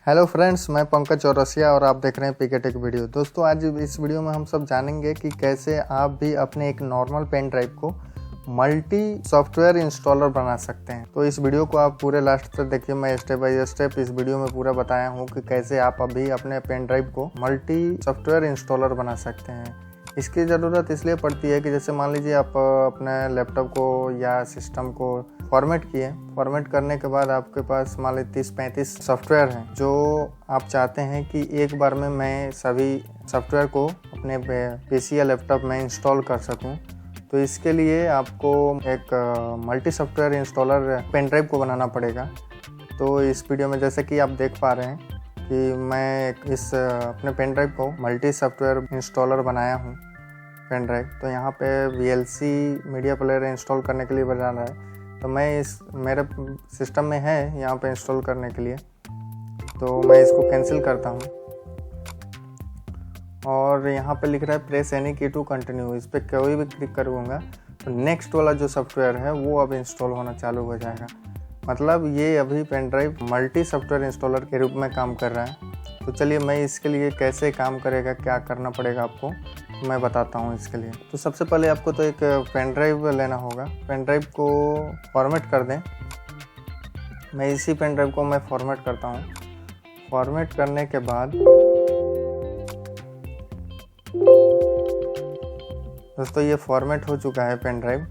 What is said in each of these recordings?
Hello friends, मैं पंकज चौरसिया और आप देख रहे हैं पीके टेक वीडियो। दोस्तों, आज इस वीडियो में हम सब जानेंगे कि कैसे आप भी अपने एक नॉर्मल पेन ड्राइव को मल्टी सॉफ्टवेयर इंस्टॉलर बना सकते हैं। तो इस वीडियो को आप पूरे लास्ट तक देखिए। मैं स्टेप बाय स्टेप इस वीडियो में पूरा बताया हूँ कि कैसे आप अभी अपने पेन ड्राइव को मल्टी सॉफ्टवेयर इंस्टॉलर बना सकते हैं। इसकी ज़रूरत इसलिए पड़ती है कि जैसे मान लीजिए आप अपने लैपटॉप को या सिस्टम को फॉर्मेट किए। फॉर्मेट करने के बाद आपके पास मान लीजिए 30-35 सॉफ्टवेयर हैं जो आप चाहते हैं कि एक बार में मैं सभी सॉफ्टवेयर को अपने पीसी या लैपटॉप में इंस्टॉल कर सकूं। तो इसके लिए आपको एक multi software installer pen drive को बनाना पड़ेगा। तो इस वीडियो में जैसे कि आप देख पा रहे हैं कि मैं इस अपने पेन ड्राइव को मल्टी सॉफ्टवेयर इंस्टॉलर बनाया हूँ पेन ड्राइव। तो यहाँ पे VLC मीडिया प्लेयर इंस्टॉल करने के लिए बनाना है। तो मैं मेरे सिस्टम में है यहाँ पे इंस्टॉल करने के लिए, तो मैं इसको कैंसिल करता हूँ। और यहाँ पे लिख रहा है प्रेस एनी की टू कंटिन्यू। इस पर कोई भी क्लिक करूँगा तो नेक्स्ट वाला जो सॉफ्टवेयर है वो अब इंस्टॉल होना चालू हो जाएगा। मतलब ये अभी pen drive multi software installer के रूप में काम कर रहा है। तो चलिए मैं इसके लिए कैसे काम करेगा, क्या करना पड़ेगा आपको, मैं बताता हूँ इसके लिए। तो सबसे पहले आपको तो एक पेन ड्राइव लेना होगा। पेन ड्राइव को फॉर्मेट कर दें। मैं इसी पेन ड्राइव को मैं फॉर्मेट करता हूँ। फॉर्मेट करने के बाद दोस्तों ये फॉर्मेट हो चुका है पेन ड्राइव।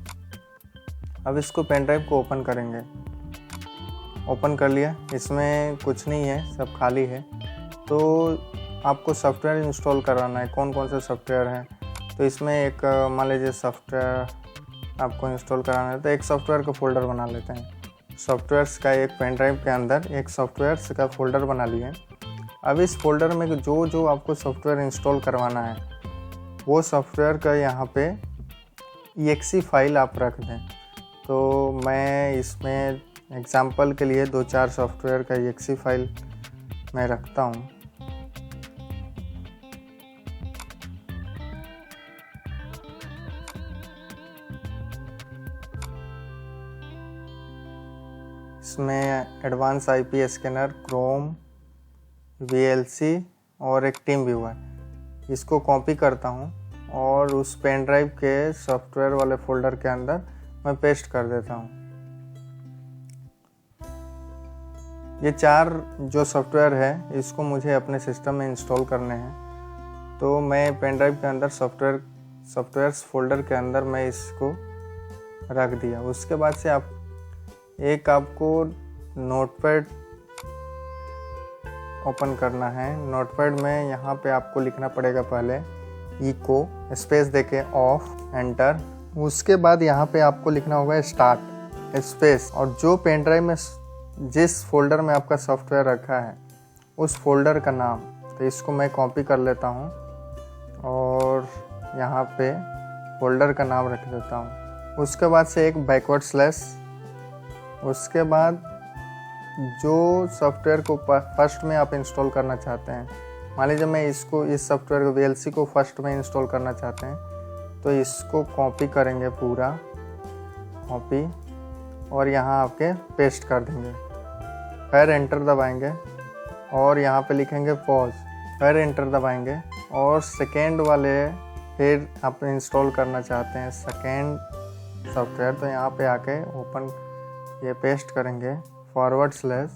अब इसको पेन ड्राइव को ओपन करेंगे। ओपन कर लिया। इसमें कुछ नहीं है, सब खाली है। तो आपको सॉफ्टवेयर इंस्टॉल कराना है। कौन कौन से सॉफ्टवेयर हैं, तो इसमें एक मान लीजिए सॉफ्टवेयर आपको इंस्टॉल कराना है। तो एक सॉफ्टवेयर का फ़ोल्डर बना लेते हैं। सॉफ्टवेयर्स का एक पेन ड्राइव के अंदर एक सॉफ्टवेयर्स का फ़ोल्डर बना लिए। अब इस फोल्डर में जो आपको सॉफ्टवेयर इंस्टॉल करवाना है वो सॉफ्टवेयर का यहाँ पे exe फाइल आप रख दें। तो मैं इसमें एग्जाम्पल के लिए 2-4 सॉफ्टवेयर का exe फाइल मैं रखता हूँ। इसमें advance IP scanner, Chrome, VLC और एक टीम व्यूअर। इसको कॉपी करता हूँ और उस पेन ड्राइव के सॉफ्टवेयर वाले फोल्डर के अंदर मैं पेस्ट कर देता हूँ। ये 4 जो सॉफ्टवेयर है इसको मुझे अपने सिस्टम में इंस्टॉल करने हैं। तो मैं पेन ड्राइव के अंदर सॉफ्टवेयर्स फोल्डर के अंदर मैं इसको रख दिया। उसके बाद से आपको नोटपैड ओपन करना है। नोटपैड में यहाँ पे आपको लिखना पड़ेगा पहले इको स्पेस देके ऑफ एंटर। उसके बाद यहाँ पे आपको लिखना होगा स्टार्ट स्पेस और जो पेन ड्राइव में जिस फोल्डर में आपका सॉफ्टवेयर रखा है उस फोल्डर का नाम। तो इसको मैं कॉपी कर लेता हूँ और यहाँ पे फोल्डर का नाम रख देता हूँ। उसके बाद से एक बैकवर्ड स्लैश। उसके बाद जो सॉफ्टवेयर को फर्स्ट में आप इंस्टॉल करना चाहते हैं, मान लीजिए मैं इस सॉफ्टवेयर को VLC को फर्स्ट में इंस्टॉल करना चाहते हैं, तो इसको कॉपी करेंगे पूरा कॉपी और यहाँ आपके पेस्ट कर देंगे। फिर एंटर दबाएंगे और यहाँ पे लिखेंगे पॉज। फिर एंटर दबाएंगे और सेकेंड वाले फिर आप इंस्टॉल करना चाहते हैं सेकेंड सॉफ्टवेयर, तो यहाँ पे आके ओपन ये पेस्ट करेंगे फॉरवर्ड स्लैश।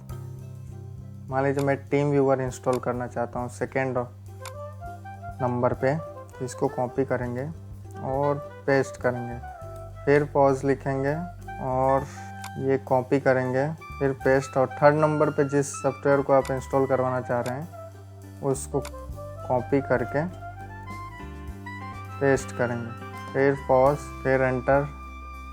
मान लीजिए मैं टीम व्यूअर इंस्टॉल करना चाहता हूँ सेकेंड नंबर पे, इसको कॉपी करेंगे और पेस्ट करेंगे। फिर पॉज लिखेंगे और ये कॉपी करेंगे, फिर पेस्ट। और थर्ड नंबर पे जिस सॉफ्टवेयर को आप इंस्टॉल करवाना चाह रहे हैं उसको कॉपी करके पेस्ट करेंगे। फिर पॉज, फिर एंटर,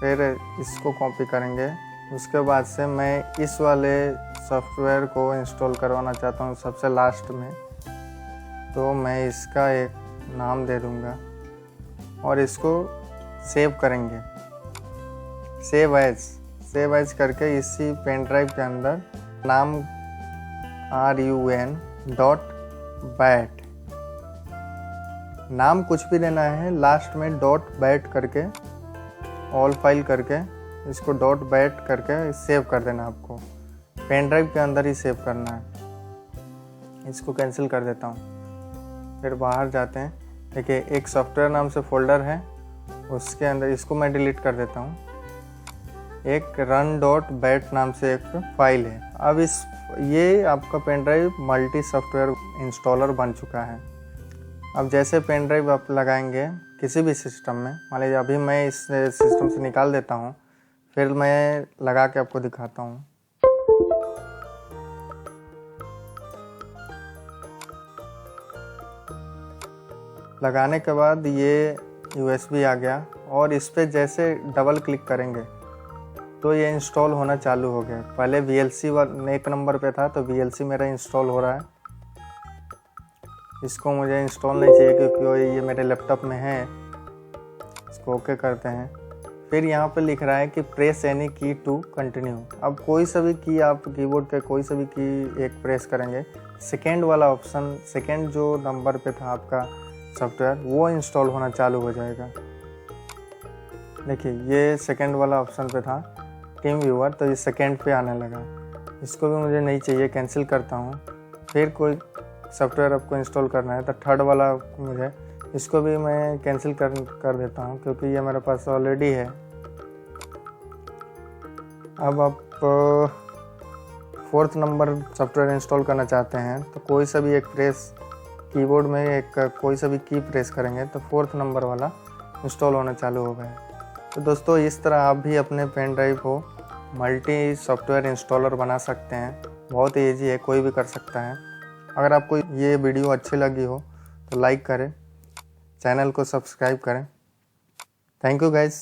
फिर इसको कॉपी करेंगे। उसके बाद से मैं इस वाले सॉफ्टवेयर को इंस्टॉल करवाना चाहता हूँ सबसे लास्ट में, तो मैं इसका एक नाम दे दूँगा और इसको सेव करेंगे। सेव एज करके इसी पेन ड्राइव के अंदर नाम run.bat नाम कुछ भी देना है, लास्ट में .bat करके ऑल फाइल करके इसको .bat करके सेव कर देना। आपको पेन ड्राइव के अंदर ही सेव करना है। इसको कैंसिल कर देता हूँ। फिर बाहर जाते हैं, देखिए एक सॉफ्टवेयर नाम से फोल्डर है, उसके अंदर इसको मैं डिलीट कर देता हूँ। एक run.bat नाम से एक फाइल है। अब ये आपका pen drive multi software installer बन चुका है। अब जैसे पेन ड्राइव आप लगाएंगे किसी भी सिस्टम में, मान लीजिए अभी मैं इस सिस्टम से निकाल देता हूँ, फिर मैं लगा के आपको दिखाता हूँ। लगाने के बाद ये USB आ गया और इस पर जैसे डबल क्लिक करेंगे तो ये इंस्टॉल होना चालू हो गया। पहले VLC एक नंबर पे था, तो VLC मेरा इंस्टॉल हो रहा है। इसको मुझे इंस्टॉल नहीं चाहिए क्योंकि ये मेरे लैपटॉप में है। इसको ओके करते हैं। फिर यहाँ पे लिख रहा है कि प्रेस एनी की टू कंटिन्यू। अब कोई सा भी की आप कीबोर्ड पे कोई सा भी की एक प्रेस करेंगे, सेकेंड वाला ऑप्शन, सेकेंड जो नंबर पे था आपका सॉफ्टवेयर, वो इंस्टॉल होना चालू हो जाएगा। देखिए ये सेकेंड वाला ऑप्शन पे था टीम व्यूअर, तो ये सेकेंड पे आने लगा। इसको भी मुझे नहीं चाहिए, कैंसिल करता हूँ। फिर कोई सॉफ्टवेयर आपको इंस्टॉल करना है तो थर्ड वाला मुझे, इसको भी मैं कैंसिल कर देता हूँ क्योंकि ये मेरे पास ऑलरेडी है। अब आप फोर्थ नंबर सॉफ्टवेयर इंस्टॉल करना चाहते हैं तो कोई सा भी एक प्रेस, कीबोर्ड में एक कोई सा भी की प्रेस करेंगे तो फोर्थ नंबर वाला इंस्टॉल होना चालू हो गया। तो दोस्तों इस तरह आप भी अपने पेन ड्राइव को मल्टी सॉफ्टवेयर इंस्टॉलर बना सकते हैं। बहुत ही ईजी है, कोई भी कर सकता है। अगर आपको ये वीडियो अच्छी लगी हो तो लाइक करें, चैनल को सब्सक्राइब करें। Thank you guys.